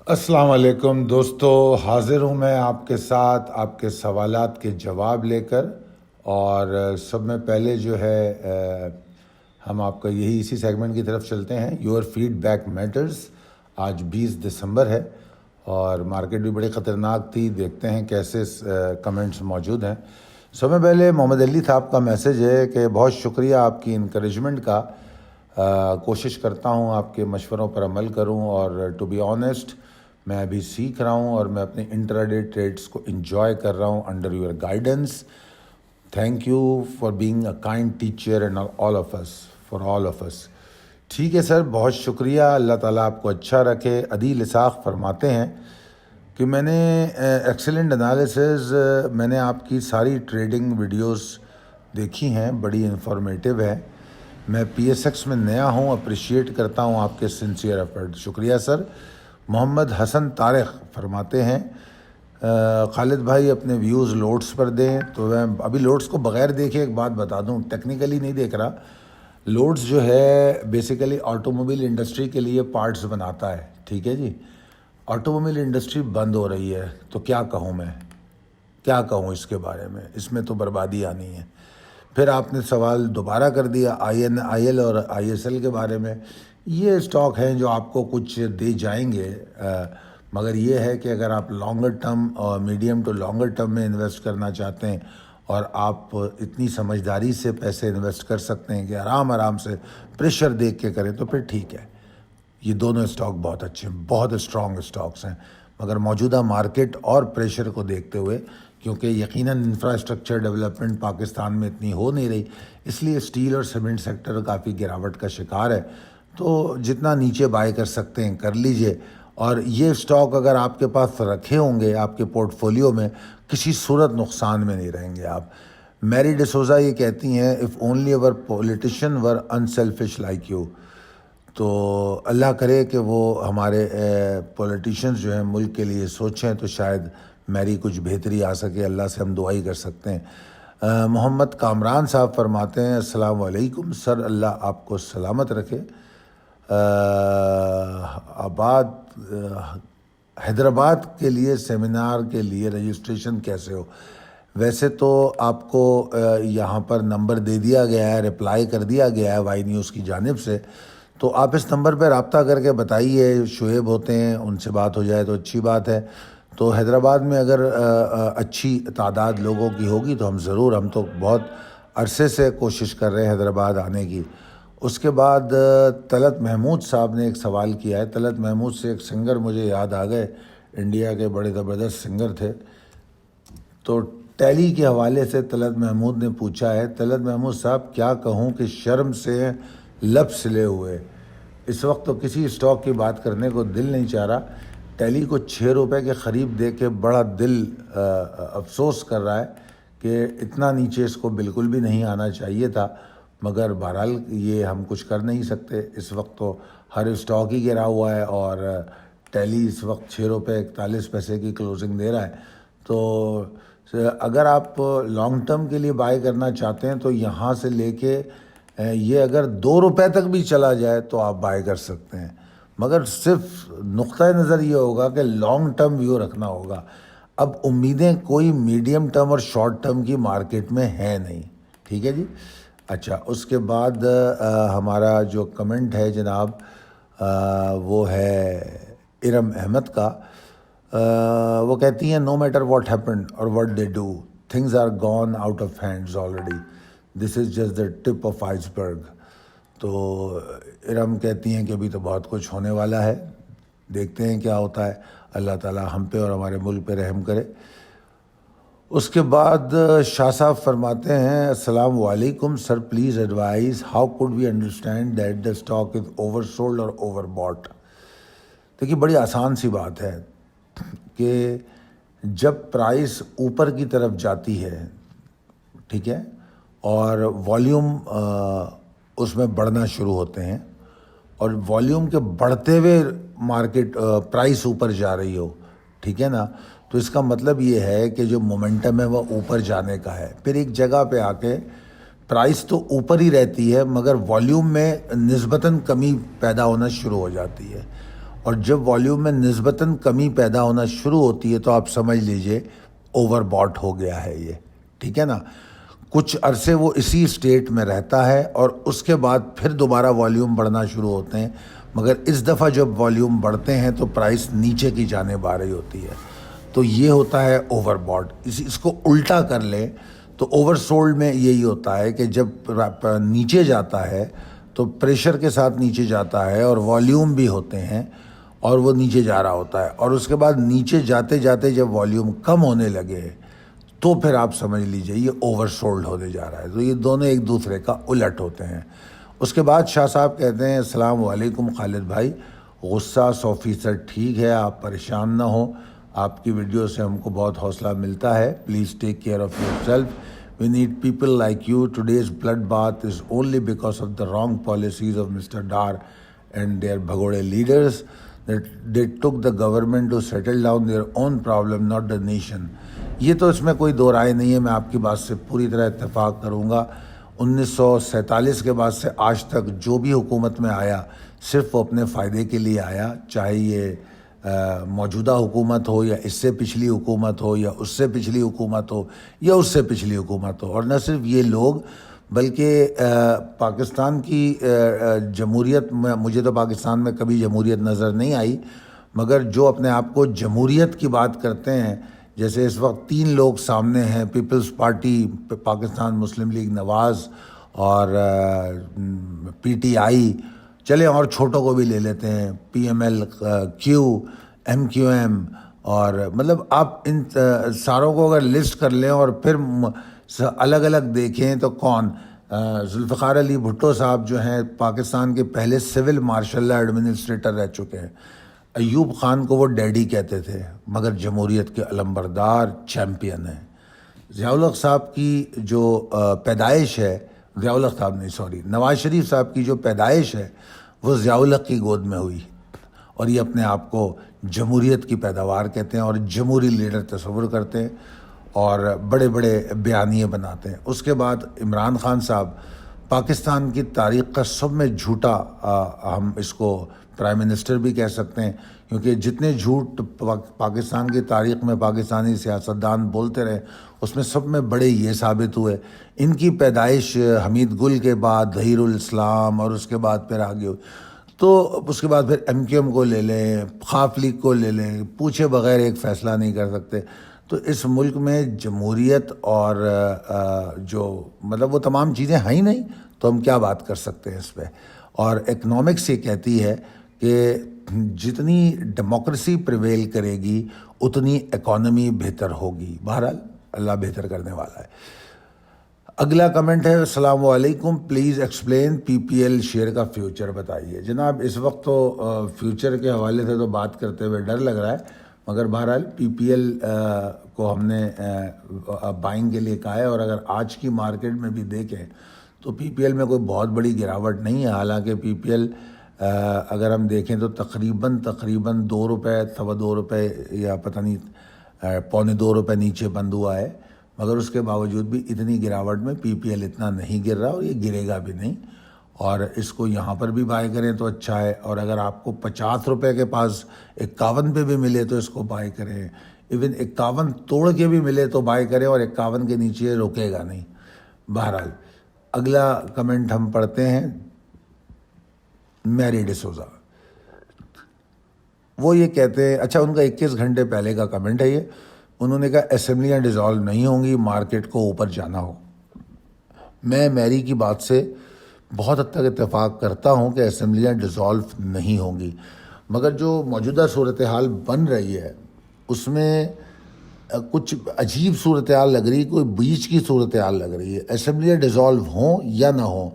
السلام علیکم دوستو، حاضر ہوں میں آپ کے ساتھ آپ کے سوالات کے جواب لے کر۔ اور سب میں پہلے جو ہے ہم آپ کا یہی اسی سیگمنٹ کی طرف چلتے ہیں، یور فیڈ بیک میٹرز۔ آج 20 دسمبر ہے اور مارکیٹ بھی بڑی خطرناک تھی، دیکھتے ہیں کیسے کمنٹس موجود ہیں۔ سب میں پہلے محمد علی صاحب کا میسج ہے کہ بہت شکریہ آپ کی انکریجمنٹ کا، کوشش کرتا ہوں آپ کے مشوروں پر عمل کروں، اور ٹو بی آنیسٹ میں ابھی سیکھ رہا ہوں اور میں اپنے انٹراڈے ٹریڈس کو انجوائے کر رہا ہوں under your guidance. Thank you for being a kind teacher and all of us, for all of us. ٹھیک ہے سر، بہت شکریہ، اللہ تعالیٰ آپ کو اچھا رکھے۔ عدیل اسحاق فرماتے ہیں کہ میں نے ایکسیلنٹ انالیسز، میں نے آپ کی ساری ٹریڈنگ ویڈیوز دیکھی ہیں، بڑی انفارمیٹیو ہے۔ میں پی ایس ایکس میں نیا ہوں، اپریشیٹ کرتا ہوں آپ کے سنسیئر ایفرٹ، شکریہ سر۔ محمد حسن طارق فرماتے ہیں خالد بھائی اپنے ویوز لوڈس پر دیں، تو میں ابھی لوڈس کو بغیر دیکھے ایک بات بتا دوں، ٹیکنیکلی نہیں دیکھ رہا۔ لوڈس جو ہے بیسیکلی آٹو موبائل انڈسٹری کے لیے پارٹس بناتا ہے، ٹھیک ہے جی۔ آٹو موبائل انڈسٹری بند ہو رہی ہے تو کیا کہوں اس کے بارے میں، اس میں تو بربادی آنی ہے۔ پھر آپ نے سوال دوبارہ کر دیا آئی ایل اور آئی ایس ایل کے بارے میں۔ یہ اسٹاک ہیں جو آپ کو کچھ دے جائیں گے، مگر یہ ہے کہ اگر آپ لانگر ٹرم اور میڈیم ٹو لانگر ٹرم میں انویسٹ کرنا چاہتے ہیں اور آپ اتنی سمجھداری سے پیسے انویسٹ کر سکتے ہیں کہ آرام سے پریشر دیکھ کے کریں تو پھر ٹھیک ہے۔ یہ دونوں اسٹاک بہت اچھے ہیں، بہت اسٹرانگ اسٹاکس ہیں، مگر موجودہ مارکیٹ اور پریشر کو دیکھتے ہوئے، کیونکہ یقیناً انفراسٹرکچر ڈیولپمنٹ پاکستان میں اتنی ہو نہیں رہی، اس لیے اسٹیل اور سیمنٹ سیکٹر کافی گراوٹ کا شکار ہے۔ تو جتنا نیچے بائی کر سکتے ہیں کر لیجئے، اور یہ اسٹاک اگر آپ کے پاس رکھے ہوں گے آپ کے پورٹ فولیو میں، کسی صورت نقصان میں نہیں رہیں گے آپ۔ میری ڈسوزا یہ کہتی ہیں اف اونلی اور پولیٹیشین ور انسیلفش لائک یو، تو اللہ کرے کہ وہ ہمارے پولیٹیشینز جو ہیں ملک کے لیے سوچیں تو شاید میری کچھ بہتری آ سکے، اللہ سے ہم دعائی کر سکتے ہیں۔ محمد کامران صاحب فرماتے ہیں السلام علیکم سر، اللہ آپ کو سلامت رکھے۔ حیدرآباد کے لیے سیمینار کے لیے رجسٹریشن کیسے ہو؟ ویسے تو آپ کو یہاں پر نمبر دے دیا گیا ہے، رپلائی کر دیا گیا ہے وائی نیوز کی جانب سے، تو آپ اس نمبر پہ رابطہ کر کے بتائیے، شعیب ہوتے ہیں ان سے بات ہو جائے تو اچھی بات ہے۔ تو حیدرآباد میں اگر اچھی تعداد لوگوں کی ہوگی تو ہم تو بہت عرصے سے کوشش کر رہے ہیں حیدرآباد آنے کی۔ اس کے بعد طلعت محمود صاحب نے ایک سوال کیا ہے، طلعت محمود سے ایک سنگر مجھے یاد آ گئے، انڈیا کے بڑے زبردست سنگر تھے، تو ٹیلی کے حوالے سے طلعت محمود نے پوچھا ہے، طلعت محمود صاحب کیا کہوں کہ شرم سے لب سلے ہوئے، اس وقت تو کسی اسٹاک کی بات کرنے کو دل نہیں چاہ رہا، ٹیلی کو 6 روپے کے قریب دے کے بڑا دل افسوس کر رہا ہے کہ اتنا نیچے اس کو بالکل بھی نہیں آنا چاہیے تھا، مگر بہرحال یہ ہم کچھ کر نہیں سکتے۔ اس وقت تو ہر اسٹاک ہی گرا ہوا ہے اور ٹیلی اس وقت 6 روپے 41 پیسے کی کلوزنگ دے رہا ہے، تو اگر آپ لانگ ٹرم کے لیے بائی کرنا چاہتے ہیں تو یہاں سے لے کے یہ اگر 2 روپے تک بھی چلا جائے تو آپ بائی کر سکتے ہیں، مگر صرف نقطۂ نظر یہ ہوگا کہ لانگ ٹرم ویو رکھنا ہوگا۔ اب امیدیں کوئی میڈیم ٹرم اور شارٹ ٹرم کی مارکیٹ میں ہے نہیں، ٹھیک ہے جی۔ اچھا، اس کے بعد ہمارا جو کمنٹ ہے جناب وہ ہے ارم احمد کا، وہ کہتی ہیں نو میٹر واٹ ہیپنڈ اور what they do, things are gone out of hands already, this is just the tip of iceberg. تو ارم کہتی ہیں کہ ابھی تو بہت کچھ ہونے والا ہے، دیکھتے ہیں کیا ہوتا ہے، اللہ تعالیٰ ہم پہ اور ہمارے ملک پہ رحم کرے۔ اس کے بعد شاہ صاحب فرماتے ہیں السلام علیکم sir, please advise how could we understand that the stock is over sold or over bought. دیکھیے بڑی آسان سی بات ہے کہ جب پرائس اوپر کی طرف جاتی ہے، ٹھیک ہے، اور والیوم اس میں بڑھنا شروع ہوتے ہیں، اور والیوم کے بڑھتے ہوئے مارکیٹ پرائس اوپر جا رہی ہو، ٹھیک ہے نا، تو اس کا مطلب یہ ہے کہ جو مومنٹم ہے وہ اوپر جانے کا ہے۔ پھر ایک جگہ پہ آ کے پرائس تو اوپر ہی رہتی ہے مگر والیوم میں نسبتاً کمی پیدا ہونا شروع ہو جاتی ہے، اور جب والیوم میں نسبتاً کمی پیدا ہونا شروع ہوتی ہے تو آپ سمجھ لیجئے اوور باٹ ہو گیا ہے یہ، ٹھیک ہے نا. کچھ عرصے وہ اسی اسٹیٹ میں رہتا ہے اور اس کے بعد پھر دوبارہ والیوم بڑھنا شروع ہوتے ہیں، مگر اس دفعہ جب والیوم بڑھتے ہیں تو پرائس نیچے کی جانب آ رہی ہوتی ہے. تو یہ ہوتا ہے اوور باٹ. اس کو الٹا کر لیں تو اوور سولڈ میں یہی ہوتا ہے کہ جب نیچے جاتا ہے تو پریشر کے ساتھ نیچے جاتا ہے اور والیوم بھی ہوتے ہیں اور وہ نیچے جا رہا ہوتا ہے، اور اس کے بعد نیچے جاتے جاتے جب والیوم کم ہونے لگے تو پھر آپ سمجھ لیجئے یہ اوور سولڈ ہونے جا رہا ہے. تو یہ دونوں ایک دوسرے کا الٹ ہوتے ہیں. اس کے بعد شاہ صاحب کہتے ہیں السلام علیکم خالد بھائی، غصہ 100% ٹھیک ہے، آپ پریشان نہ ہوں، آپ کی ویڈیو سے ہم کو بہت حوصلہ ملتا ہے. Please take care of your self. We need people like you. Today's bloodbath is only because of the wrong policies of Mr. Dar and their Bhagode leaders, that they took the government to settle down their own problem, not the nation. یہ تو اس میں کوئی دو رائے نہیں ہے، میں آپ کی بات سے پوری طرح اتفاق کروں گا. 1947 کے بعد سے آج تک جو بھی حکومت میں آیا صرف وہ اپنے فائدے کے لیے آیا، چاہے یہ موجودہ حکومت ہو یا اس سے پچھلی حکومت ہو یا اس سے پچھلی حکومت ہو یا اس سے پچھلی حکومت ہو. اور نہ صرف یہ لوگ بلکہ پاکستان کی جمہوریت میں، مجھے تو پاکستان میں کبھی جمہوریت نظر نہیں آئی، مگر جو اپنے آپ کو جمہوریت کی بات کرتے ہیں، جیسے اس وقت 3 لوگ سامنے ہیں، پیپلز پارٹی، پاکستان مسلم لیگ نواز اور پی ٹی آئی، چلیں اور چھوٹوں کو بھی لے لیتے ہیں، P M L Q, M Q M, اور مطلب آپ ان ساروں کو اگر لسٹ کر لیں اور پھر الگ الگ دیکھیں تو کون، ذوالفقار علی بھٹو صاحب جو ہیں پاکستان کے پہلے سول مارشل ایڈمنسٹریٹر رہ چکے ہیں. ایوب خان کو وہ ڈیڈی کہتے تھے مگر جمہوریت کے علمبردار چیمپئن ہیں. ضیاء الحق صاحب کی جو پیدائش ہے، ضیاء الحق صاحب نہیں سوری، نواز شریف صاحب کی جو پیدائش ہے وہ ضیاء الحق کی گود میں ہوئی، اور یہ اپنے آپ کو جمہوریت کی پیداوار کہتے ہیں اور جمہوری لیڈر تصور کرتے ہیں اور بڑے بڑے بیانیے بناتے ہیں. اس کے بعد عمران خان صاحب پاکستان کی تاریخ کا سب میں جھوٹا، ہم اس کو پرائم منسٹر بھی کہہ سکتے ہیں، کیونکہ جتنے جھوٹ پاکستان کی تاریخ میں پاکستانی سیاستدان بولتے رہے اس میں سب میں بڑے یہ ثابت ہوئے. ان کی پیدائش حمید گل کے بعد ظہیر الاسلام اور اس کے بعد پھر آگے ہوئی. تو اس کے بعد پھر ایم کیو ایم کو لے لیں، خاف لیگ کو لے لیں، پوچھے بغیر ایک فیصلہ نہیں کر سکتے. تو اس ملک میں جمہوریت اور جو مطلب وہ تمام چیزیں ہیں ہی نہیں، تو ہم کیا بات کر سکتے ہیں اس پہ. اور اکنامکس یہ کہتی ہے کہ جتنی ڈیموکریسی پریویل کرے گی اتنی اکانومی بہتر ہوگی. بہرحال اللہ بہتر کرنے والا ہے. اگلا کمنٹ ہے السلام علیکم، please explain P P L share کا فیوچر بتائیے. جناب اس وقت تو فیوچر کے حوالے سے تو بات کرتے ہوئے ڈر لگ رہا ہے، مگر بہرحال پی پی ایل کو ہم نے بائنگ کے لیے کہا ہے، اور اگر آج کی مارکیٹ میں بھی دیکھیں تو پی پی ایل میں کوئی بہت بڑی گراوٹ نہیں ہے. حالانکہ پی پی ایل اگر ہم دیکھیں تو تقریباً ₹2 ₹2 یا پتہ نہیں ₹1.25 نیچے بند ہوا ہے، مگر اس کے باوجود بھی اتنی گراوٹ میں پی پی ایل اتنا نہیں گر رہا اور یہ گرے گا بھی نہیں. اور اس کو یہاں پر بھی بائی کریں تو اچھا ہے، اور اگر آپ کو ₹50 کے پاس 51 پہ بھی ملے تو اس کو بائی کریں، ایون 51 توڑ کے بھی ملے تو بائی کریں، اور 51 کے نیچے رکے گا نہیں. بہرحال اگلا کمنٹ ہم پڑھتے ہیں میری ڈسوزا. وہ یہ کہتے ہیں، اچھا ان کا 21 گھنٹے پہلے کا کمنٹ ہے یہ، انہوں نے کہا اسمبلیاں ڈیزالو نہیں ہوں گی، مارکیٹ کو اوپر جانا ہو. میں میری کی بات سے بہت حد تک اتفاق کرتا ہوں کہ اسمبلیاں ڈیزالو نہیں ہوں گی، مگر جو موجودہ صورتحال بن رہی ہے اس میں کچھ عجیب صورتحال لگ رہی ہے، کوئی بیچ کی صورتحال لگ رہی ہے. اسمبلیاں ڈیزالو ہوں یا نہ ہوں،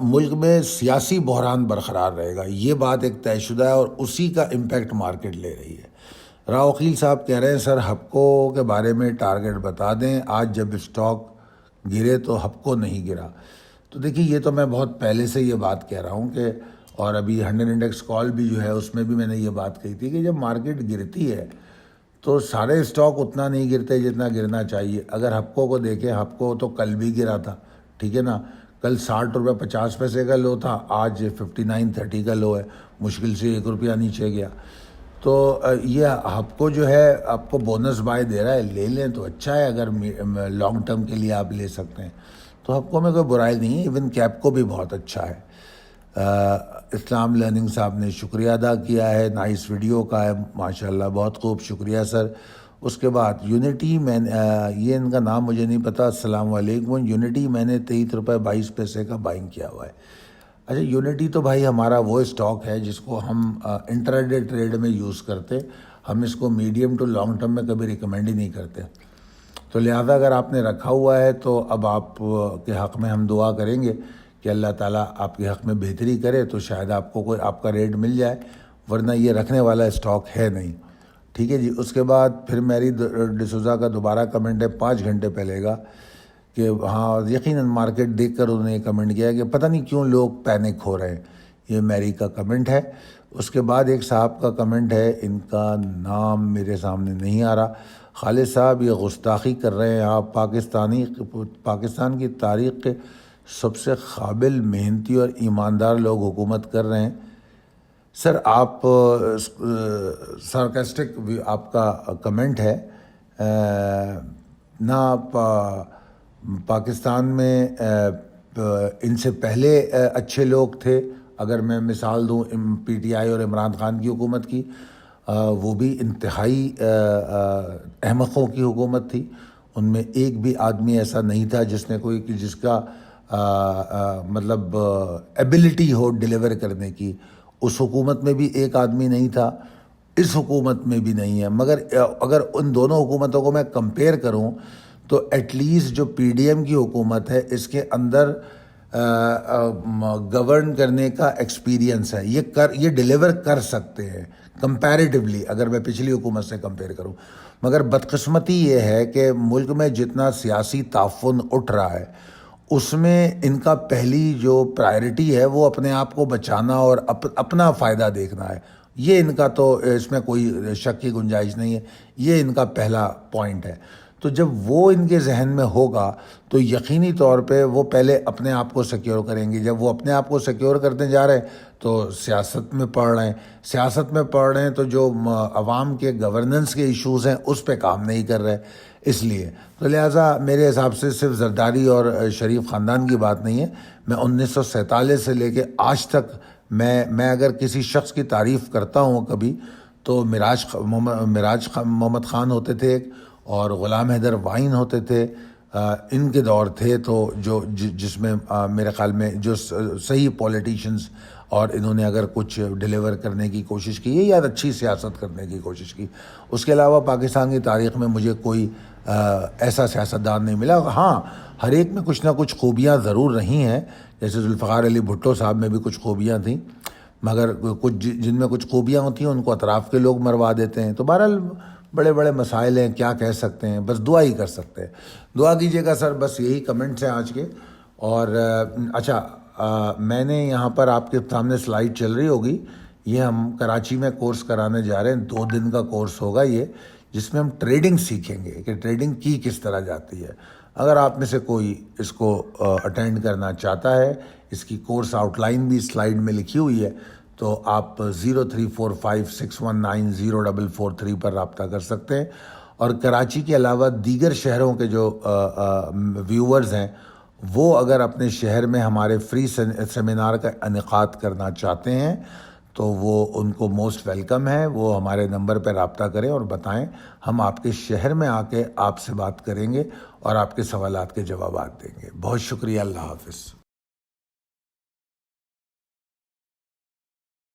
ملک میں سیاسی بحران برقرار رہے گا، یہ بات ایک طے شدہ ہے، اور اسی کا امپیکٹ مارکیٹ لے رہی ہے. راؤ وکیل صاحب کہہ رہے ہیں سر ہپکو کے بارے میں ٹارگٹ بتا دیں، آج جب اسٹاک گرے تو ہپکو نہیں گرا. تو دیکھیے یہ تو میں بہت پہلے سے یہ بات کہہ رہا ہوں کہ، اور ابھی 100 انڈیکس کال بھی جو ہے اس میں بھی میں نے یہ بات کہی تھی کہ جب مارکیٹ گرتی ہے تو سارے اسٹاک اتنا نہیں گرتے جتنا گرنا چاہیے. اگر ہپکو کو دیکھیں، ہپکو تو کل بھی گرا تھا، ٹھیک ہے نا، کل ₹60.50 کا لو تھا، آج 59.30 کا لو ہے. مشکل سے 1 روپیہ نیچے گیا. تو یہ آپ کو جو ہے آپ کو بونس بائی دے رہا ہے, لے لیں تو اچھا ہے. اگر لانگ ٹرم کے لیے آپ لے سکتے ہیں تو آپ کو میں کوئی برائی نہیں ہے. ایون کیپ کو بھی بہت اچھا ہے. اسلام لرننگ صاحب نے شکریہ ادا کیا ہے, نائس ویڈیو کا ہے ماشاءاللہ, بہت خوب, شکریہ سر. اس کے بعد یونٹی میں یہ ان کا نام مجھے نہیں پتا, السلام علیکم. یونٹی میں نے 23 روپے 22 پیسے کا بائنگ کیا ہوا ہے. اچھا, یونٹی تو بھائی ہمارا وہ اسٹاک ہے جس کو ہم انٹراڈے ٹریڈ میں یوز کرتے, ہم اس کو میڈیم ٹو لانگ ٹرم میں کبھی ریکمینڈ ہی نہیں کرتے. تو لہذا اگر آپ نے رکھا ہوا ہے تو اب آپ کے حق میں ہم دعا کریں گے کہ اللہ تعالیٰ آپ کے حق میں بہتری کرے, تو شاید آپ کو کوئی آپ کا ریٹ مل جائے, ورنہ یہ رکھنے والا اسٹاک ہے نہیں. ٹھیک ہے جی. اس کے بعد پھر میری ڈسوزا کا دوبارہ کمنٹ ہے 5 گھنٹے پہلے کا, کہ ہاں یقیناً مارکیٹ دیکھ کر انہوں نے کمنٹ کیا کہ پتہ نہیں کیوں لوگ پینک ہو رہے ہیں. یہ میری کا کمنٹ ہے. اس کے بعد ایک صاحب کا کمنٹ ہے, ان کا نام میرے سامنے نہیں آ رہا. خالد صاحب, یہ گستاخی کر رہے ہیں آپ. پاکستان کی تاریخ کے سب سے قابل, محنتی اور ایماندار لوگ حکومت کر رہے ہیں. سر آپ سارکاسٹک آپ کا کمنٹ ہے نہ. پاکستان میں ان سے پہلے اچھے لوگ تھے. اگر میں مثال دوں پی ٹی آئی اور عمران خان کی حکومت کی, وہ بھی انتہائی احمقوں کی حکومت تھی. ان میں ایک بھی آدمی ایسا نہیں تھا جس کا مطلب ایبلٹی ہو ڈیلیور کرنے کی. اس حکومت میں بھی ایک آدمی نہیں تھا, اس حکومت میں بھی نہیں ہے. مگر اگر ان دونوں حکومتوں کو میں کمپیئر کروں تو ایٹ لیسٹ جو پی ڈی ایم کی حکومت ہے اس کے اندر گورن کرنے کا ایکسپیرینس ہے. یہ ڈیلیور کر سکتے ہیں کمپیریٹیولی اگر میں پچھلی حکومت سے کمپیئر کروں. مگر بدقسمتی یہ ہے کہ ملک میں جتنا سیاسی تعفن اٹھ رہا ہے اس میں ان کا پہلی جو پرائرٹی ہے وہ اپنے آپ کو بچانا اور اپنا فائدہ دیکھنا ہے. یہ ان کا تو اس میں کوئی شک کی گنجائش نہیں ہے, یہ ان کا پہلا پوائنٹ ہے. تو جب وہ ان کے ذہن میں ہوگا تو یقینی طور پہ وہ پہلے اپنے آپ کو سیکیور کریں گے. جب وہ اپنے آپ کو سیکیور کرتے جا رہے ہیں تو سیاست میں پڑھ رہے ہیں تو جو عوام کے گورننس کے ایشوز ہیں اس پہ کام نہیں کر رہے. اس لیے تو لہٰذا میرے حساب سے صرف زرداری اور شریف خاندان کی بات نہیں ہے. میں 1947 سے لے کے آج تک میں اگر کسی شخص کی تعریف کرتا ہوں کبھی تو مراج محمد خان ہوتے تھے اور غلام حیدر وائن ہوتے تھے. ان کے دور تھے تو جس میں میرے خیال میں جو صحیح پولیٹیشنز اور انہوں نے اگر کچھ ڈیلیور کرنے کی کوشش کی یا اچھی سیاست کرنے کی کوشش کی. اس کے علاوہ پاکستان کی تاریخ میں مجھے کوئی ایسا سیاستدان نہیں ملا. ہاں, ہر ایک میں کچھ نہ کچھ خوبیاں ضرور رہی ہیں. جیسے ذوالفقار علی بھٹو صاحب میں بھی کچھ خوبیاں تھیں, مگر کچھ جن میں کچھ خوبیاں ہوتی ہیں ان کو اطراف کے لوگ مروا دیتے ہیں. تو بہرحال بڑے بڑے مسائل ہیں, کیا کہہ سکتے ہیں, بس دعا ہی کر سکتے ہیں. دعا کیجیے گا سر, بس یہی کمنٹس ہیں آج کے. اور اچھا, میں نے یہاں پر آپ کے سامنے سلائیڈ چل رہی ہوگی, یہ ہم کراچی میں کورس کرانے جا رہے ہیں. 2 دن کا کورس ہوگا یہ, جس میں ہم ٹریڈنگ سیکھیں گے کہ ٹریڈنگ کی کس طرح جاتی ہے. اگر آپ میں سے کوئی اس کو اٹینڈ کرنا چاہتا ہے, اس کی کورس آؤٹ لائن بھی سلائیڈ میں لکھی ہوئی ہے, تو آپ 0345619043 پر رابطہ کر سکتے ہیں. اور کراچی کے علاوہ دیگر شہروں کے جو ویورز ہیں وہ اگر اپنے شہر میں ہمارے فری سیمینار کا انعقاد کرنا چاہتے ہیں تو وہ ان کو موسٹ ویلکم ہے. وہ ہمارے نمبر پہ رابطہ کریں اور بتائیں, ہم آپ کے شہر میں آ کے آپ سے بات کریں گے اور آپ کے سوالات کے جوابات دیں گے. بہت شکریہ, اللہ حافظ.